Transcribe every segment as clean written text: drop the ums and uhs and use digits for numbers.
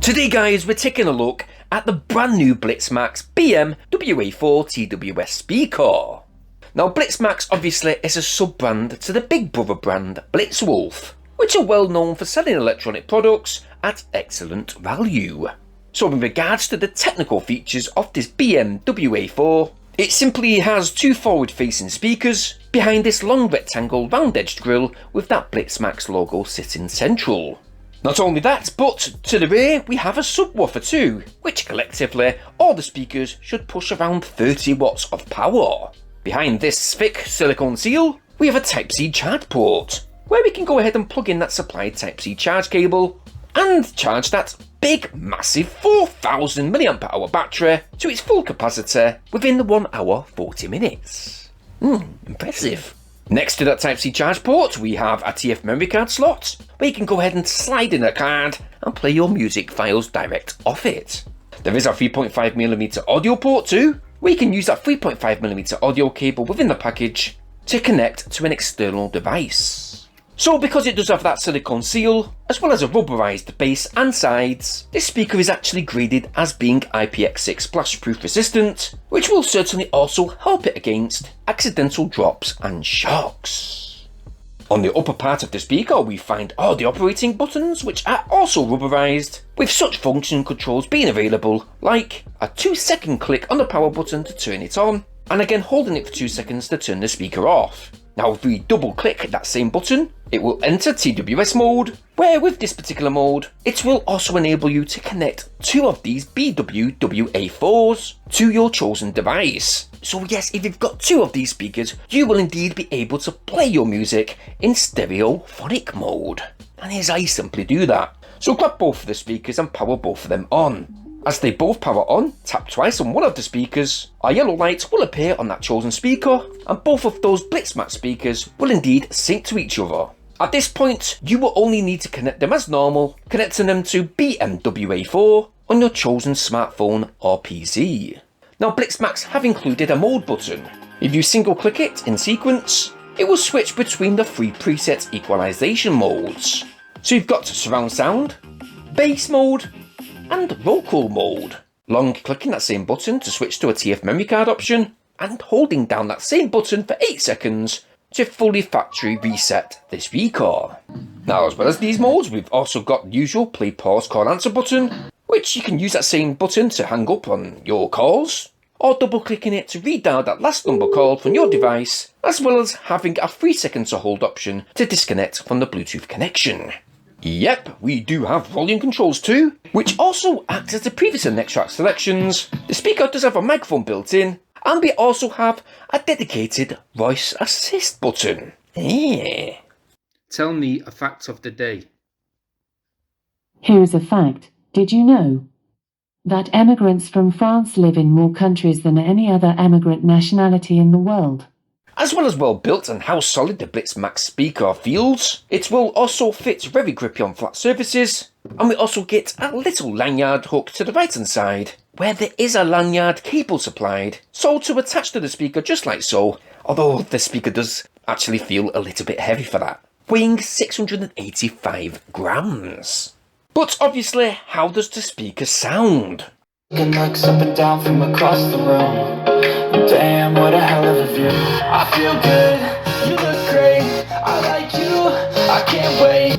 Today guys, we're taking a look at the brand new BLITZMAX BM-WA4 30W speaker. Now BLITZMAX obviously is a sub-brand to the big brother brand BlitzWolf, which are well known for selling electronic products at excellent value. So in regards to the technical features of this BM-WA4, it simply has two forward-facing speakers behind this long rectangle round-edged grille with that BLITZMAX logo sitting central. Not only that, but to the rear we have a subwoofer too, which collectively all the speakers should push around 30 watts of power. Behind this thick silicone seal, we have a Type-C charge port, where we can go ahead and plug in that supplied Type-C charge cable and charge that big massive 4000 mAh battery to its full capacity within the 1 hour 40 minutes. Impressive. Next to that Type-C charge port we have a TF memory card slot, where you can go ahead and slide in a card and play your music files direct off it. There is a 3.5mm audio port too, where you can use that 3.5mm audio cable within the package to connect to an external device. So because it does have that silicone seal, as well as a rubberized base and sides, this speaker is actually graded as being IPX6 splash proof resistant, which will certainly also help it against accidental drops and shocks. On the upper part of the speaker we find all the operating buttons, which are also rubberized, with such function controls being available like a 2-second click on the power button to turn it on, and again holding it for 2 seconds to turn the speaker off. Now if we double click that same button, it will enter TWS mode, where with this particular mode, it will also enable you to connect two of these BM-WA4s to your chosen device. So yes, if you've got two of these speakers, you will indeed be able to play your music in stereophonic mode. And here's how you simply do that. So grab both of the speakers and power both of them on. As they both power on, tap twice on one of the speakers, a yellow light will appear on that chosen speaker, and both of those BLITZMAX speakers will indeed sync to each other. At this point, you will only need to connect them as normal, connecting them to BM-WA4 on your chosen smartphone or PC. Now BLITZMAX have included a mode button. If you single click it in sequence, it will switch between the 3 preset equalization modes. So you've got surround sound, bass mode, and vocal mode. Long clicking that same button to switch to a TF memory card option, and holding down that same button for 8 seconds to fully factory reset the speaker. Now as well as these modes, we've also got the usual play, pause, call, answer button, which you can use that same button to hang up on your calls, or double clicking it to read down that last number called from your device, as well as having a 3 seconds to hold option to disconnect from the Bluetooth connection. Yep, we do have volume controls too, which also act as the previous and next track selections. The speaker does have a microphone built in, and we also have a dedicated voice assist button. Tell me a fact of the day. Here is a fact. Did you know that emigrants from France live in more countries than any other emigrant nationality in the world? As well as well built and how solid the BLITZMAX speaker feels, it will also fit very grippy on flat surfaces, and we also get a little lanyard hook to the right hand side, where there is a lanyard cable supplied, so to attach to the speaker just like so, although the speaker does actually feel a little bit heavy for that, weighing 685 grams. But obviously, how does the speaker sound? Looks up and down from across the room. Damn, what a hell of a view. I feel good, you look great. I like you, I can't wait.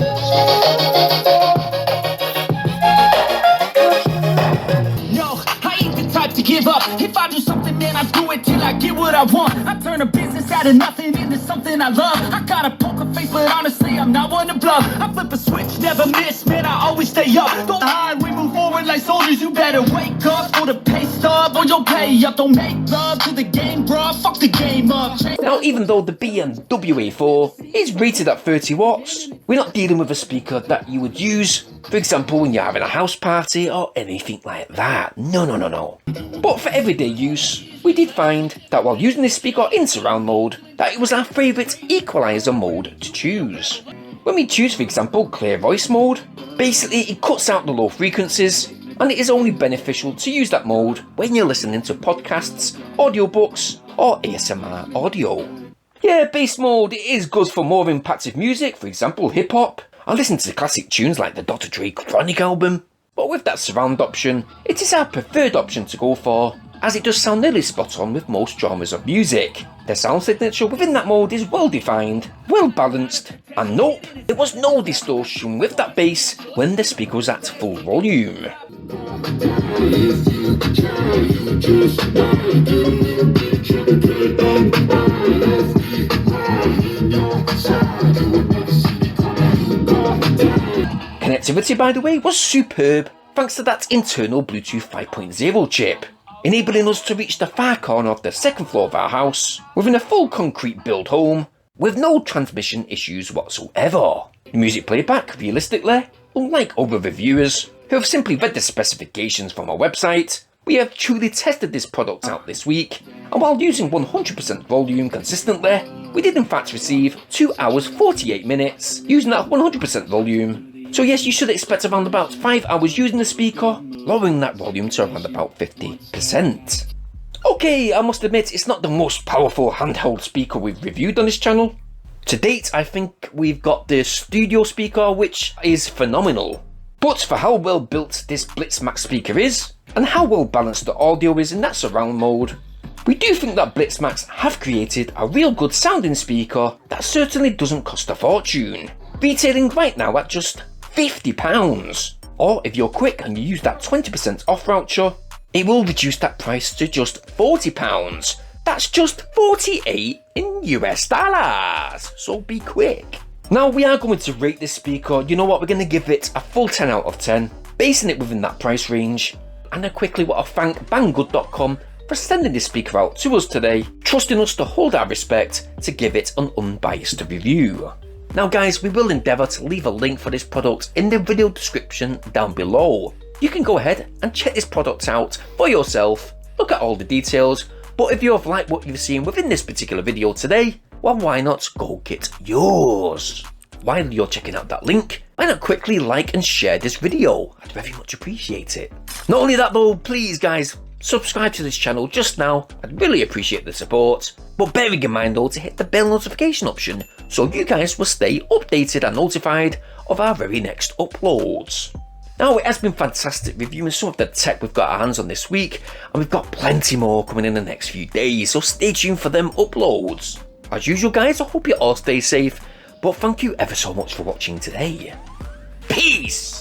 No, I ain't the type to give up. If I do something, man, I do it till I get what I want. I turn a business out of nothing into something I love. I got a poker face, but honestly, I'm not one to bluff. I flip a switch, never miss, man, I always stay up. Don't hide, we move forward like soldiers. You better wake up for the pay stub or you'll pay up. Don't make love to the game, bro. Fuck the game up. Now, even though the BM-WA4 is rated at 30 watts, we're not dealing with a speaker that you would use, for example, when you're having a house party or anything like that. No. But for everyday use, we did find that while using this speaker in surround mode, that it was our favourite equalizer mode to choose. When we choose, for example, clear voice mode, basically it cuts out the low frequencies, and it is only beneficial to use that mode when you're listening to podcasts, audiobooks, or ASMR audio. Yeah, bass mode is good for more impactful music, for example hip hop. I listen to classic tunes like the Dr. Dre Chronic album. but with that surround option, it is our preferred option to go for, as it does sound nearly spot on with most genres of music. The sound signature within that mode is well defined, well balanced, and nope, there was no distortion with that bass when the speaker was at full volume. Connectivity, by the way, was superb thanks to that internal Bluetooth 5.0 chip, enabling us to reach the far corner of the second floor of our house within a full concrete build home with no transmission issues whatsoever. The music playback, realistically, unlike other reviewers who have simply read the specifications from our website, we have truly tested this product out this week, and while using 100% volume consistently, we did in fact receive 2 hours 48 minutes using that 100% volume. So yes, you should expect around about 5 hours using the speaker, lowering that volume to around about 50%. Okay, I must admit it's not the most powerful handheld speaker we've reviewed on this channel. To date, I think we've got the studio speaker, which is phenomenal. But for how well built this BlitzMax speaker is, and how well balanced the audio is in that surround mode, we do think that BlitzMax have created a real good sounding speaker that certainly doesn't cost a fortune, retailing right now at just £50. Or if you're quick and you use that 20% off voucher, it will reduce that price to just £40. That's just 48 in US dollars, so be quick. Now we are going to rate this speaker. You know what, we're going to give it a full 10 out of 10, basing it within that price range. And I quickly want to thank Banggood.com for sending this speaker out to us today, trusting us to hold our respect to give it an unbiased review. Now guys, we will endeavour to leave a link for this product in the video description down below. You can go ahead and check this product out for yourself, look at all the details, but if you have liked what you've seen within this particular video today, well why not go get yours? While you're checking out that link, why not quickly like and share this video? I'd very much appreciate it. Not only that though, please guys, subscribe to this channel just now, I'd really appreciate the support. But bearing in mind though to hit the bell notification option so you guys will stay updated and notified of our very next uploads. Now it has been fantastic reviewing some of the tech we've got our hands on this week, and we've got plenty more coming in the next few days, so stay tuned for them uploads. As usual guys, I hope you all stay safe, but thank you ever so much for watching today. Peace!